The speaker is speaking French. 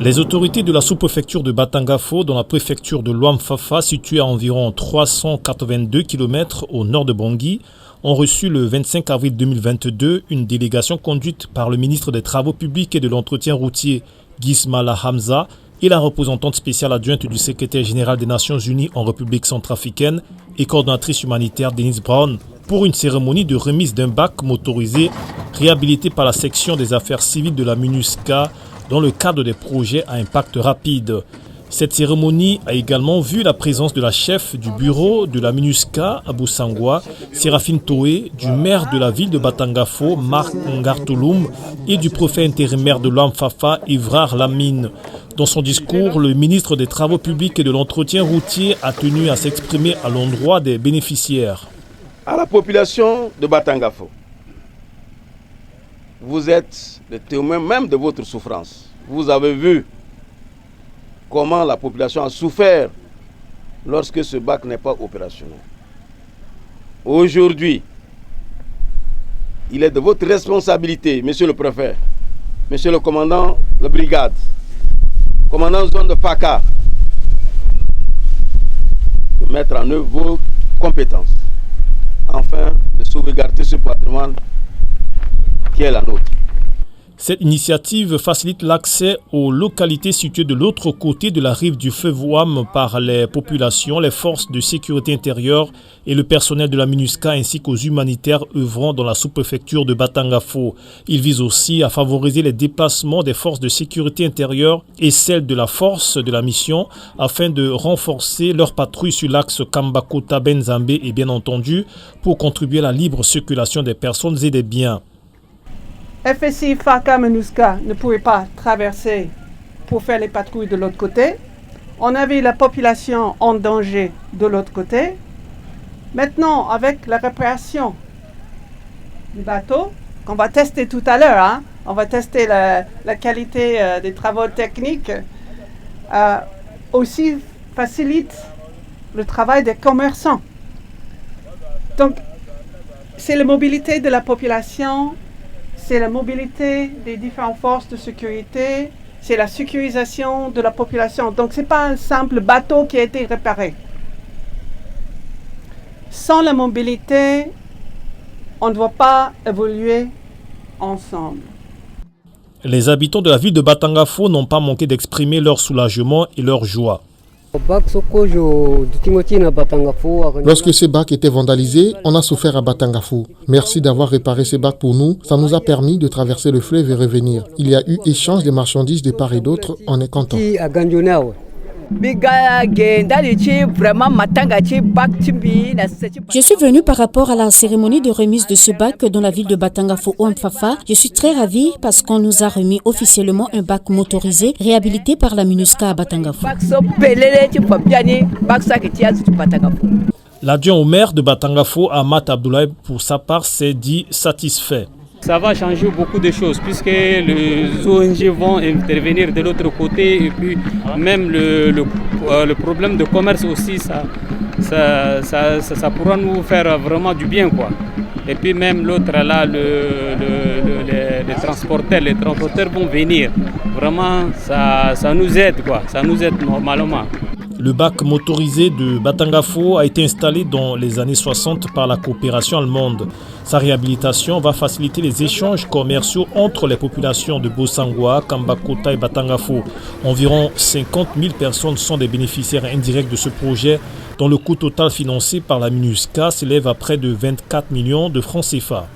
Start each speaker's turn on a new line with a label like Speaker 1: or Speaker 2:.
Speaker 1: Les autorités de la sous-préfecture de Batangafo, dans la préfecture de Luamfafa, située à environ 382 km au nord de Bangui, ont reçu le 25 avril 2022 une délégation conduite par le ministre des Travaux publics et de l'Entretien routier, Gismala Hamza, et la représentante spéciale adjointe du secrétaire général des Nations Unies en République centrafricaine et coordonnatrice humanitaire Denise Brown, pour une cérémonie de remise d'un bac motorisé réhabilité par la section des affaires civiles de la MINUSCA dans le cadre des projets à impact rapide. Cette cérémonie a également vu la présence de la chef du bureau de la MINUSCA à Boussangwa, Séraphine Toé, du maire de la ville de Batangafo, Marc Ngartouloum, et du préfet intérimaire de Luamfafa, Ivrar Lamine. Dans son discours, le ministre des Travaux publics et de l'Entretien routier a tenu à s'exprimer à l'endroit des bénéficiaires.
Speaker 2: À la population de Batangafo, vous êtes le témoin même de votre souffrance. Vous avez vu comment la population a souffert lorsque ce bac n'est pas opérationnel. Aujourd'hui, il est de votre responsabilité, monsieur le préfet, monsieur le commandant de la brigade, commandant zone de FACA, de mettre en œuvre vos compétences, afin de sauvegarder ce patrimoine qui est la nôtre.
Speaker 1: Cette initiative facilite l'accès aux localités situées de l'autre côté de la rive du fleuve Ouam par les populations, les forces de sécurité intérieure et le personnel de la MINUSCA ainsi qu'aux humanitaires œuvrant dans la sous-préfecture de Batangafo. Il vise aussi à favoriser les déplacements des forces de sécurité intérieure et celles de la force de la mission afin de renforcer leur patrouille sur l'axe Kambakota-Benzambé et bien entendu pour contribuer à la libre circulation des personnes et des biens.
Speaker 3: FSI, FACA, MINUSCA ne pouvaient pas traverser pour faire les patrouilles de l'autre côté. On avait la population en danger de l'autre côté. Maintenant, avec la réparation du bateau, qu'on va tester tout à l'heure, on va tester la qualité des travaux techniques, aussi facilite le travail des commerçants. Donc, c'est la mobilité de la population. C'est la mobilité des différentes forces de sécurité, c'est la sécurisation de la population. Donc, ce n'est pas un simple bateau qui a été réparé. Sans la mobilité, on ne va pas évoluer ensemble.
Speaker 1: Les habitants de la ville de Batangafo n'ont pas manqué d'exprimer leur soulagement et leur joie.
Speaker 4: Lorsque ces bacs étaient vandalisés, on a souffert à Batangafo. Merci d'avoir réparé ces bacs pour nous. Ça nous a permis de traverser le fleuve et revenir. Il y a eu échange des marchandises de part et d'autre. On est content.
Speaker 5: Je suis venu par rapport à la cérémonie de remise de ce bac dans la ville de Batangafo Luamfafa. Je suis très ravie parce qu'on nous a remis officiellement un bac motorisé réhabilité par la MINUSCA à Batangafo.
Speaker 1: L'adjoint au maire de Batangafo, Ahmad Abdoulaye, pour sa part, s'est dit satisfait.
Speaker 6: Ça va changer beaucoup de choses puisque les ONG vont intervenir de l'autre côté et puis même le problème de commerce aussi, ça pourra nous faire vraiment du bien, quoi. Et puis même l'autre là, les transporteurs vont venir. Vraiment, ça nous aide, quoi. Ça nous aide normalement.
Speaker 1: Le bac motorisé de Batangafo a été installé dans les années 60 par la coopération allemande. Sa réhabilitation va faciliter les échanges commerciaux entre les populations de Boussangwa, Kambakota et Batangafo. Environ 50 000 personnes sont des bénéficiaires indirects de ce projet, dont le coût total financé par la MINUSCA s'élève à près de 24 millions de francs CFA.